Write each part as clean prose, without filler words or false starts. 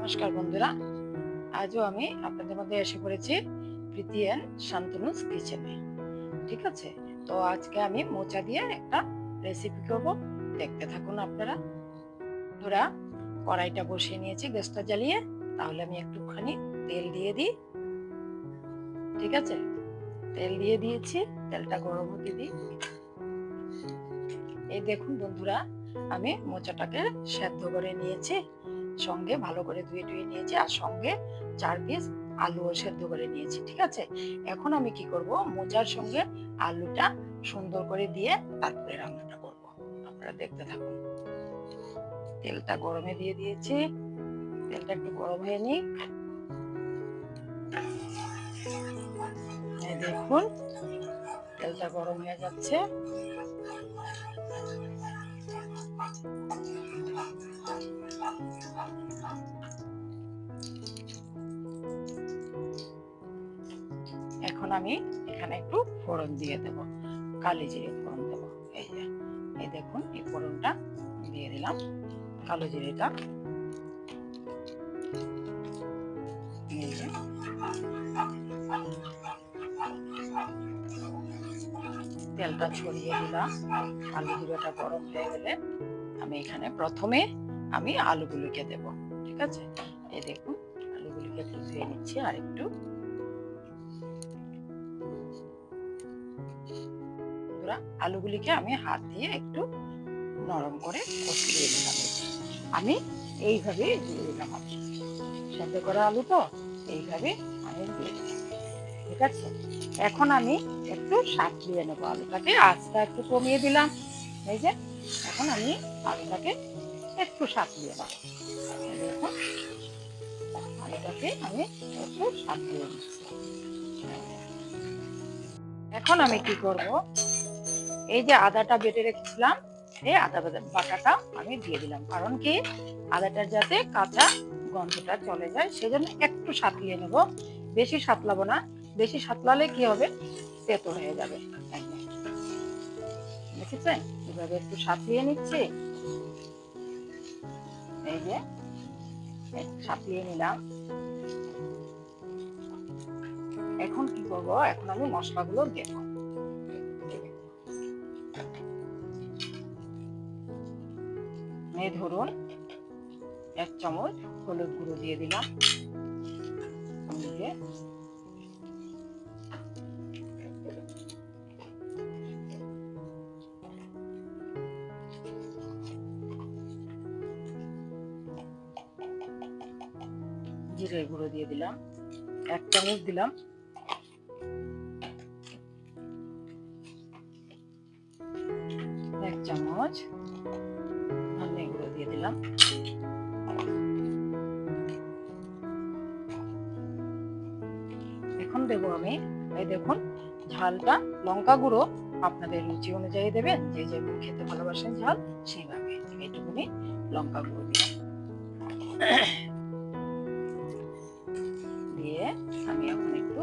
নমস্কার বন্ধুরা, আজও আমি আপনাদের মধ্যে এসে পড়েছি প্রীতি অ্যান্ড শান্তনুস কিচেনে। ঠিক আছে, তো আজকে আমি মোচা দিয়ে একটা রেসিপি করব, দেখতে থাকুন আপনারা। বন্ধুরা, কড়াইটা বসিয়ে নিয়েছি গ্যাসটা জ্বালিয়ে। তাহলে আমি একটুখানি তেল দিয়ে দিই। ঠিক আছে, তেল দিয়ে দিয়েছি, তেলটা গরম হতে দিই। এই দেখুন বন্ধুরা, আমি মোচাটাকে সেদ্ধ করে নিয়েছি, সঙ্গে ভালো করে ধুয়ে নিয়েছি, আর সঙ্গে 4 পিস আলুও সেদ্ধ করে নিয়েছি। ঠিক আছে, এখন আমি কি করব, মোচার সঙ্গে আলুটা সুন্দর করে দিয়ে তারপরে রান্নাটা করব। আপনারা দেখতে থাকুন। তেলটা গরমে দিয়ে দিয়েছি, তেলটা একটু গরম হয়ে নিক। এই দেখুন, তেলটা গরম হয়ে যাচ্ছে। এখন আমি এখানে একটু ফোড়ন দিয়ে দেব, কালো জিরে ফোড়ন দেব। এই দেখুন, এই ফোড়নটা দিয়ে দিলাম, কালো জিরেটা। তেলটা ছড়িয়ে দিলাম। আলু জিরাটা গরম হয়ে গেলে আমি এখানে প্রথমে আলুগুলোকে দেব। ঠিক আছে, এই দেখুন, আলুগুলোকে একটু ধুয়ে নিচ্ছি, আর একটু আলুগুলিকে আমি হাত দিয়ে একটু নরম করে কষিয়ে নিলাম। আমি এইভাবে দিয়ে দিলাম, সেদ্ধ করা আলু তো এইভাবে আমি দিয়ে দিলাম। ঠিক আছে, এখন আমি একটু সাঁতলিয়ে নেবো আলুটাকে, আঁচটা একটু কমিয়ে দিলাম। এই যে এখন আমি আলুটাকে একটু সাঁতলিয়ে নেবো। দেখুন, আলুটাকে আমি একটু সাঁতলিয়ে নিচ্ছি। এখন আমি কি করব, এই যে আদাটা বেটে রেখেছিলাম, এই আদা বাটাটা আমি দিয়ে দিলাম। কারণ কি, আদাটার যাতে কাঁচা গন্ধটা চলে যায়, সেজন্য একটু সাঁতলিয়ে নেব। বেশি সাঁতলাবো না, বেশি সাঁতলালে কি হবে, তেতো হয়ে যাবে একদম। দেখেছেন, এভাবে একটু সাঁতলিয়ে নিচ্ছি। এই যে সাঁতলিয়ে নিলাম। এখন কি করব, এখন আমি মশলাগুলো দেব। এই ধরুন, 1 চামচ হলুদ গুঁড়ো দিয়ে দিলাম, জিরের গুঁড়ো দিয়ে দিলাম, 1 চামচ দিলাম, চামচ ধনে গুঁড়ো দিয়ে দিলাম, এখন দেবো আমি, এই দেখুন, ঝালটা লঙ্কা গুঁড়ো আপনাদের রুচি অনুযায়ী দেবেন, যে যেমন খেতে ভালোবাসেন ঝাল সেইভাবে। এইটুকুনি লঙ্কা গুঁড়ো দিলাম, দিয়ে আমি এখন একটু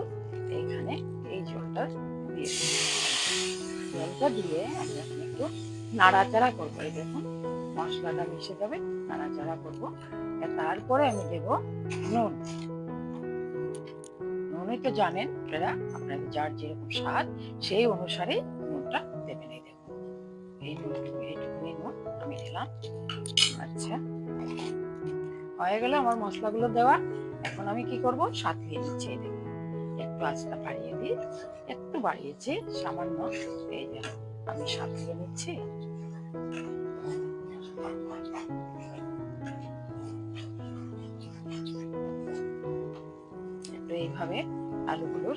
এইখানে এই জলটা দিয়ে জলটা দিয়ে আমি এখন একটু নাড়াচাড়া করবো। এই দেখুন, মশলাটা মিশে যাবে, নাড়াচাড়া করবো। তারপরে আমি দেব নুন। নুনই তো জানেন আপনারা, আপনাদের যার যেরকম স্বাদ সেই অনুসারে নুনটা দেবেন। এই দেখুন, এই এইটুকুনি নুন আমি দিলাম। আচ্ছা, হয়ে গেল আমার মশলাগুলো দেওয়া। এখন আমি কি করব, সাঁতলিয়ে নিচ্ছি। এই দেখুন, একটু আঁচটা বাড়িয়ে দিই, একটু বাড়িয়েছি সামান্য। এই যে আমি সাঁতলিয়ে নিচ্ছি। একটু এইভাবে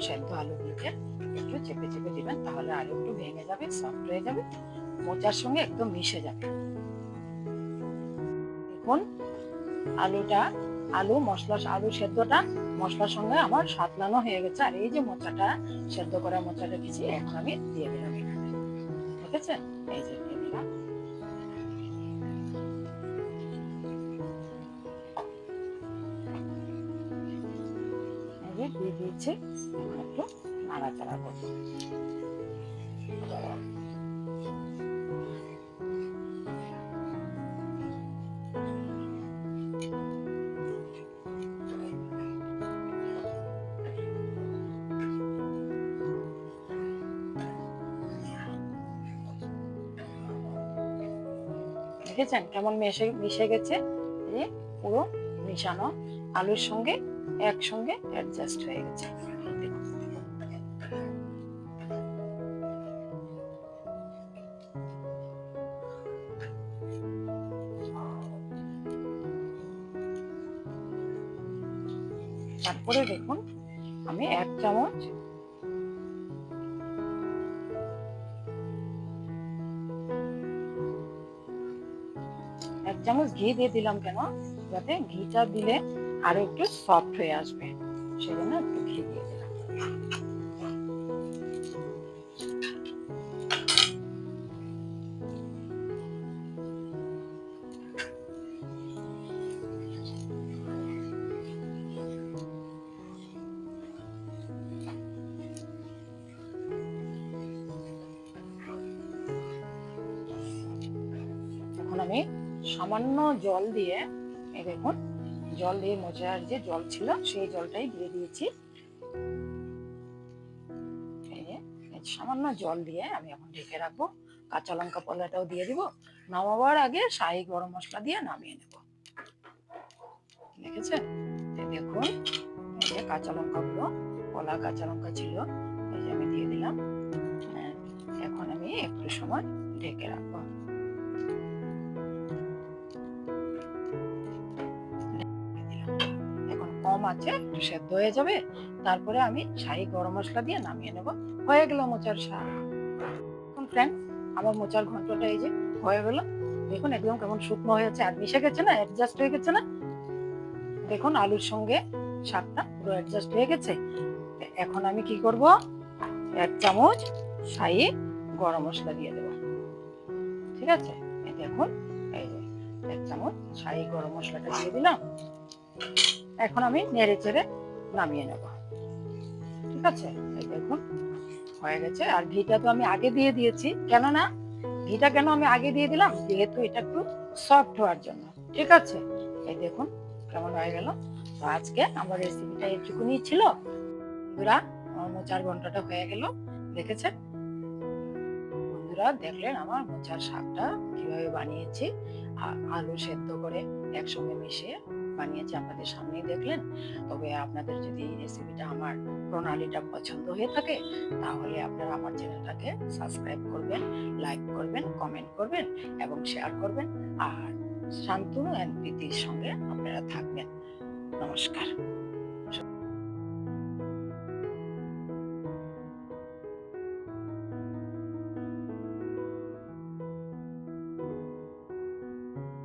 সেদ্ধ আলুগুলোকে একটু চেপে চেপে দিবেন, তাহলে আলু একটু ভেঙে যাবে, সফট হয়ে যাবে, মোচার সঙ্গে একদম মিশে যাবে। দেখুন, আলু সেদ্ধটা মশলার সঙ্গে আমার সাতলানো হয়ে গেছে। আর এই যে মোচাটা, সেদ্ধ করা মোচা রেখেছি, এখন আমি দিয়ে দিলাম এখানে। দেখেছেন, এই যে দিয়ে দিলাম। এই যে দিয়ে দিয়েছি, একটু নাড়াচাড়া করবো। দেখেছেন কেমন মিশে গেছে, এই পুরো মিশানো আলুর সঙ্গে একসঙ্গে অ্যাডজাস্ট হয়ে গেছে। তারপরে দেখুন আমি এক চামচ ঘি দিয়ে দিলাম, কেন যাতে ঘিটা দিলে আরো একটু সফট হয়ে আসবে, সেজন্য একটু ঘি দিয়ে দিলাম। এখন আমি সামান্য জল দিয়ে, এই দেখুন জল দিয়ে মোচার যে জল ছিল সেই জলটাই দিয়ে দিয়েছি। সামান্য জল দিয়ে আমি এখন ঢেকে রাখবো। কাঁচা লঙ্কা পোলাটাও দিয়ে দিব, নামাবার আগে শাহি গরম মশলা দিয়ে নামিয়ে নেব। দেখেছেন, দেখুন এই যে কাঁচা লঙ্কাগুলো, পোলা কাঁচা লঙ্কা ছিল, এই যে আমি দিয়ে দিলাম। এখন আমি একটু সময় ঢেকে রাখবো। এখন কম আছে, একটু সেদ্ধ হয়ে যাবে, তারপরে আমি শাহি গরম মশলা দিয়ে নামিয়ে নেব। হয়ে গেল মোচার শাক। এখন ফ্রেন্ড আমার মোচার ঘন্টটা এই যে হয়ে গেল, দেখুন একদম কেমন শুকনো হয়েছে আর মিশে গেছে না, অ্যাডজাস্ট হয়ে গেছে না। দেখুন আলুর সঙ্গে শাকটা পুরো অ্যাডজাস্ট হয়ে গেছে। এখন আমি কি করব, এক চামচ শাহি গরম মশলা দিয়ে দেব। ঠিক আছে, এই দেখুন এই যে এক চামচ শাহি গরম মশলাটা দিয়ে দিলাম। এখন আমি নেড়ে চেড়ে নামিয়ে নেব। ঠিক আছে, এই দেখুন হয়ে গেছে। আর ঘিটা তো আমি আগে দিয়ে দিয়েছি, কেননা ঘিটা কেন আমি আগে দিয়ে দিলাম, যেহেতু এটা একটু সফট হওয়ার জন্য। ঠিক আছে, এই দেখুন কেমন হয়ে গেল। তো আজকে আমার রেসিপিটা এইটুকুনি ছিল বন্ধুরা। আমার মোচার ঘন্টটা হয়ে গেল, দেখেছেন বন্ধুরা, দেখলেন আমার মোচার শাকটা কিভাবে বানিয়েছি, আলু সেদ্ধ করে একসঙ্গে মিশিয়ে বানিয়েছি, আপনাদের সামনেই দেখলেন। তবে আপনাদের যদি এই রেসিপিটা, আমার প্রণালীটা পছন্দ হয়ে থাকে, তাহলে আপনারা আমার চ্যানেলটাকে সাবস্ক্রাইব করবেন, লাইক করবেন, কমেন্ট করবেন এবং শেয়ার করবেন। আর শান্তনু অ্যান্ড প্রীতির সঙ্গে আপনারা থাকবেন। নমস্কার।